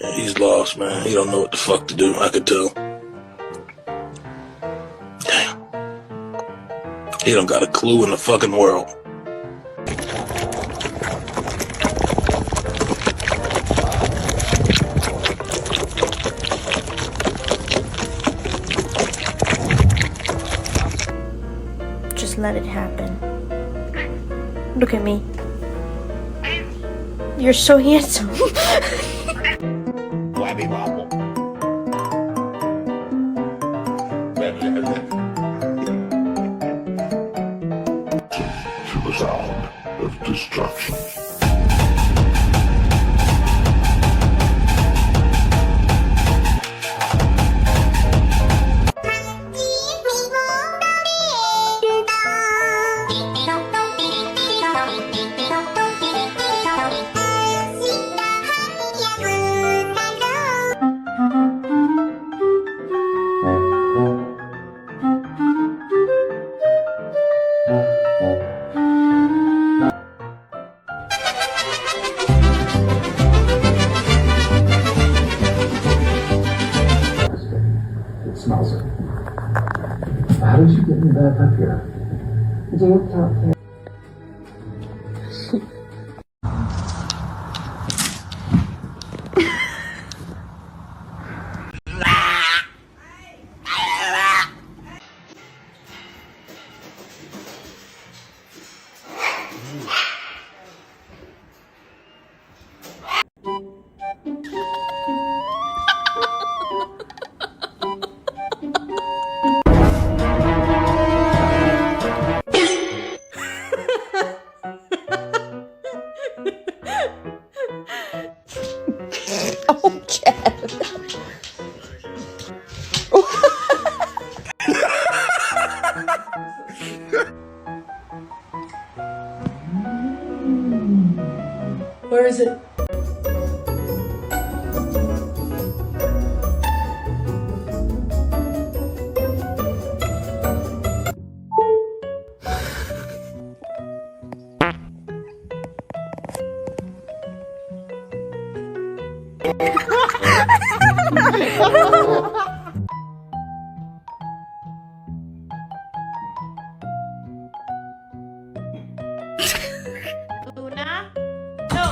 Yeah, he's lost, man. He don't know what the fuck to do. I could tell. Damn. He don't got a clue in the fucking world. Just let it happen. Look at me. You're so handsome. Wabby wobble. To the sound of destruction. It smells it. How did you get me back up here? Don't talk here. Oh, Chad. Where is it? Luna? No!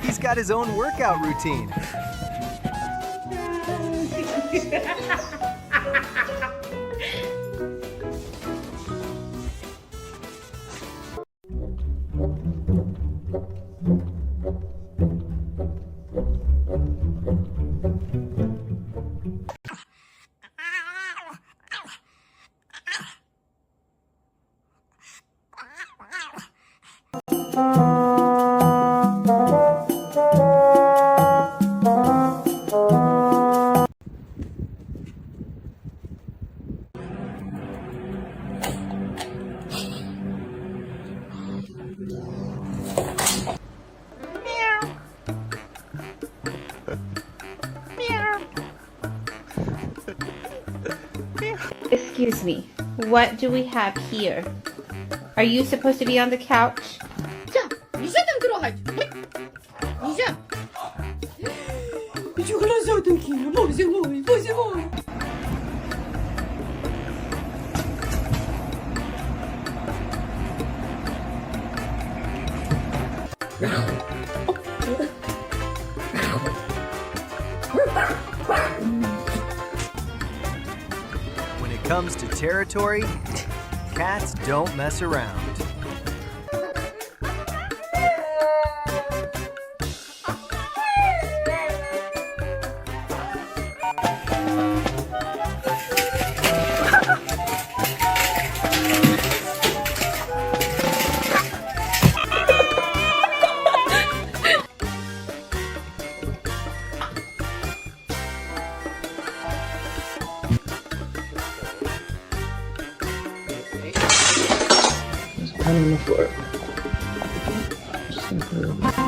He's got his own workout routine. Excuse me, what do we have here? Are you supposed to be on the couch? 자, 이제 좀 들어가지. 이제. 이쪽으로 서두기. 보세요. When it comes to territory, cats don't mess around. tiny on the floor. Just gonna put it over there.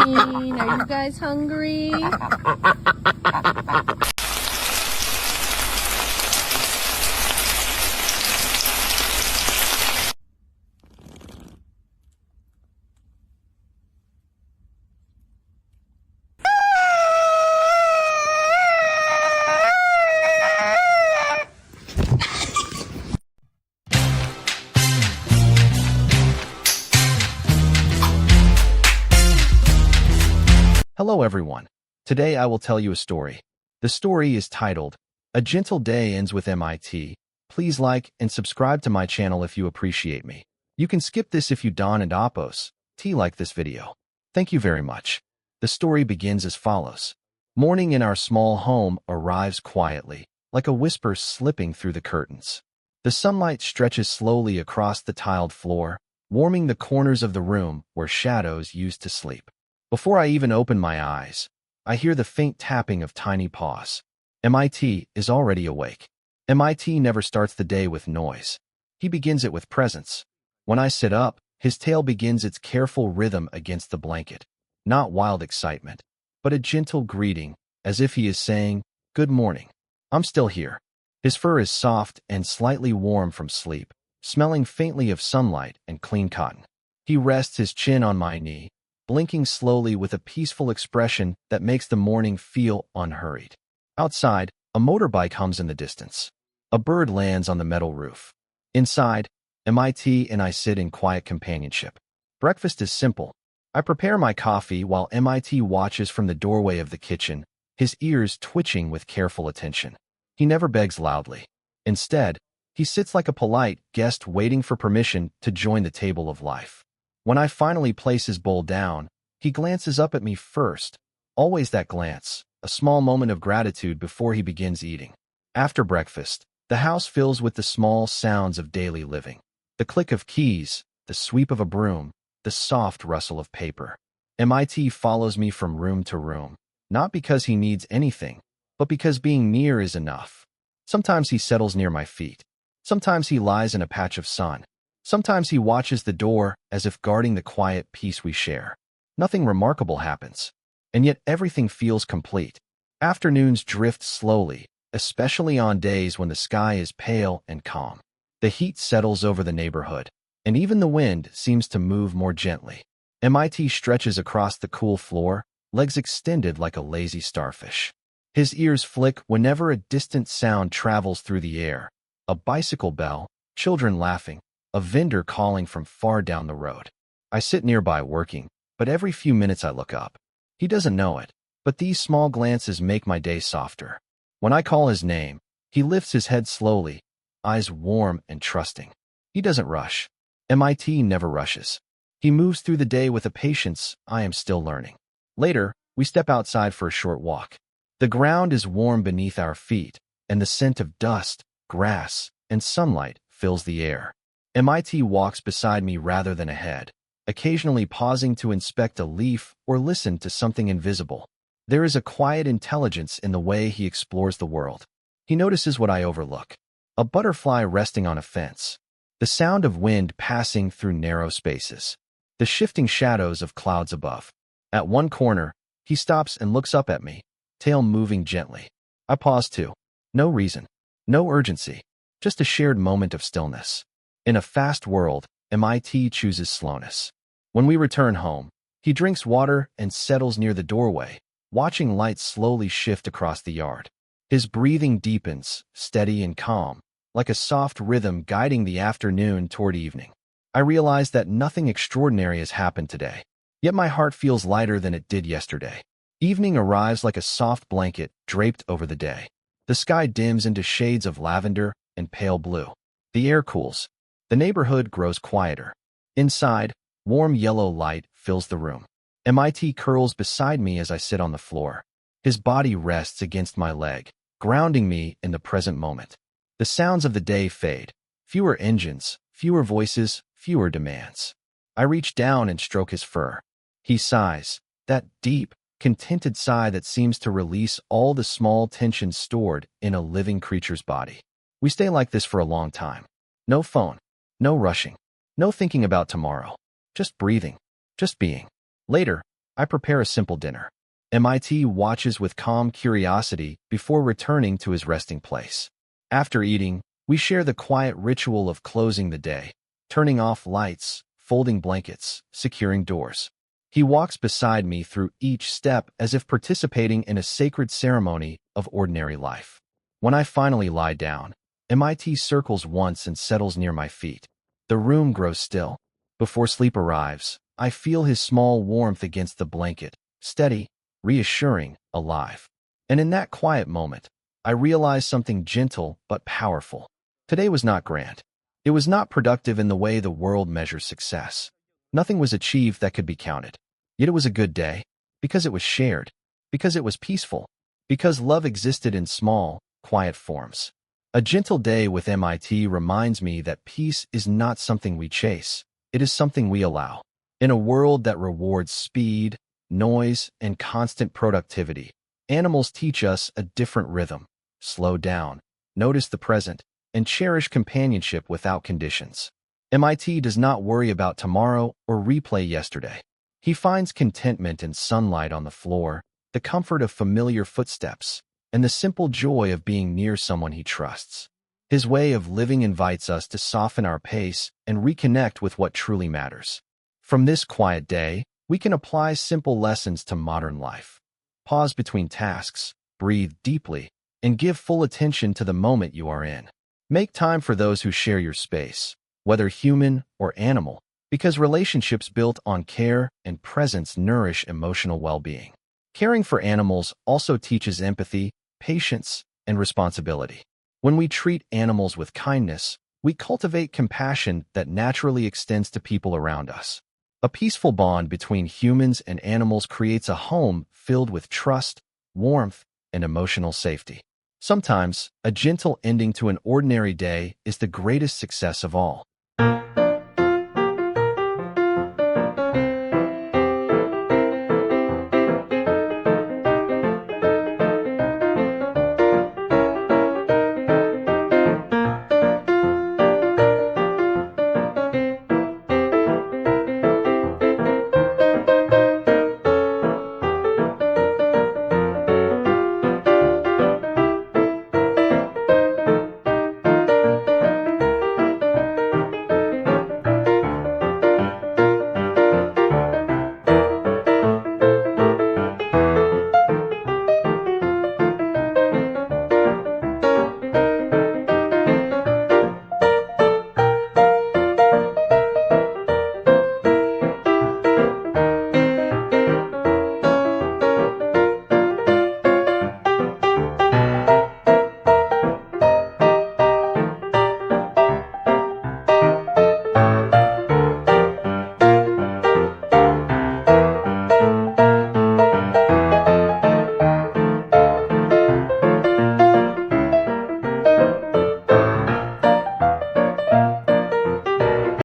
Are you guys hungry? Hello everyone. Today I will tell you a story. The story is titled, A Gentle Day Ends with MIT. Please like and subscribe to my channel if you appreciate me. You can skip this if you don't and oppose. Like this video. Thank you very much. The story begins as follows. Morning in our small home arrives quietly, like a whisper slipping through the curtains. The sunlight stretches slowly across the tiled floor, warming the corners of the room where shadows used to sleep. Before I even open my eyes, I hear the faint tapping of tiny paws. MIT is already awake. MIT never starts the day with noise. He begins it with presence. When I sit up, his tail begins its careful rhythm against the blanket. Not wild excitement, but a gentle greeting, as if he is saying, "Good morning. I'm still here." His fur is soft and slightly warm from sleep, smelling faintly of sunlight and clean cotton. He rests his chin on my knee, blinking slowly with a peaceful expression that makes the morning feel unhurried. Outside, a motorbike hums in the distance. A bird lands on the metal roof. Inside, MIT and I sit in quiet companionship. Breakfast is simple. I prepare my coffee while MIT watches from the doorway of the kitchen, his ears twitching with careful attention. He never begs loudly. Instead, he sits like a polite guest waiting for permission to join the table of life. When I finally place his bowl down, he glances up at me first. Always that glance, a small moment of gratitude before he begins eating. After breakfast, the house fills with the small sounds of daily living. The click of keys, the sweep of a broom, the soft rustle of paper. MIT follows me from room to room, not because he needs anything, but because being near is enough. Sometimes he settles near my feet. Sometimes he lies in a patch of sun. Sometimes he watches the door as if guarding the quiet peace we share. Nothing remarkable happens, and yet everything feels complete. Afternoons drift slowly, especially on days when the sky is pale and calm. The heat settles over the neighborhood, and even the wind seems to move more gently. MIT stretches across the cool floor, legs extended like a lazy starfish. His ears flick whenever a distant sound travels through the air. A bicycle bell, children laughing, a vendor calling from far down the road. I sit nearby working, but every few minutes I look up. He doesn't know it, but these small glances make my day softer. When I call his name, he lifts his head slowly, eyes warm and trusting. He doesn't rush. MIT never rushes. He moves through the day with a patience I am still learning. Later, we step outside for a short walk. The ground is warm beneath our feet, and the scent of dust, grass, and sunlight fills the air. MIT walks beside me rather than ahead, occasionally pausing to inspect a leaf or listen to something invisible. There is a quiet intelligence in the way he explores the world. He notices what I overlook. A butterfly resting on a fence. The sound of wind passing through narrow spaces. The shifting shadows of clouds above. At one corner, he stops and looks up at me, tail moving gently. I pause too. No reason. No urgency. Just a shared moment of stillness. In a fast world, MIT chooses slowness. When we return home, he drinks water and settles near the doorway, watching lights slowly shift across the yard. His breathing deepens, steady and calm, like a soft rhythm guiding the afternoon toward evening. I realize that nothing extraordinary has happened today, yet my heart feels lighter than it did yesterday. Evening arrives like a soft blanket draped over the day. The sky dims into shades of lavender and pale blue. The air cools. The neighborhood grows quieter. Inside, warm yellow light fills the room. MIT curls beside me as I sit on the floor. His body rests against my leg, grounding me in the present moment. The sounds of the day fade. Fewer engines, fewer voices, fewer demands. I reach down and stroke his fur. He sighs, that deep, contented sigh that seems to release all the small tensions stored in a living creature's body. We stay like this for a long time. No phone, no rushing, no thinking about tomorrow. Just breathing, just being. Later, I prepare a simple dinner. MIT watches with calm curiosity before returning to his resting place. After eating, we share the quiet ritual of closing the day, turning off lights, folding blankets, securing doors. He walks beside me through each step as if participating in a sacred ceremony of ordinary life. When I finally lie down, MIT circles once and settles near my feet. The room grows still. Before sleep arrives, I feel his small warmth against the blanket, steady, reassuring, alive. And in that quiet moment, I realize something gentle but powerful. Today was not grand. It was not productive in the way the world measures success. Nothing was achieved that could be counted. Yet it was a good day, because it was shared, because it was peaceful, because love existed in small, quiet forms. A gentle day with MIT reminds me that peace is not something we chase. It is something we allow. In a world that rewards speed, noise, and constant productivity, animals teach us a different rhythm. Slow down, notice the present, and cherish companionship without conditions. MIT does not worry about tomorrow or replay yesterday. He finds contentment in sunlight on the floor, the comfort of familiar footsteps, and the simple joy of being near someone he trusts. His way of living invites us to soften our pace and reconnect with what truly matters. From this quiet day, we can apply simple lessons to modern life. Pause between tasks, breathe deeply, and give full attention to the moment you are in. Make time for those who share your space, whether human or animal, because relationships built on care and presence nourish emotional well-being. Caring for animals also teaches empathy, patience, and responsibility. When we treat animals with kindness, we cultivate compassion that naturally extends to people around us. A peaceful bond between humans and animals creates a home filled with trust, warmth, and emotional safety. Sometimes, a gentle ending to an ordinary day is the greatest success of all.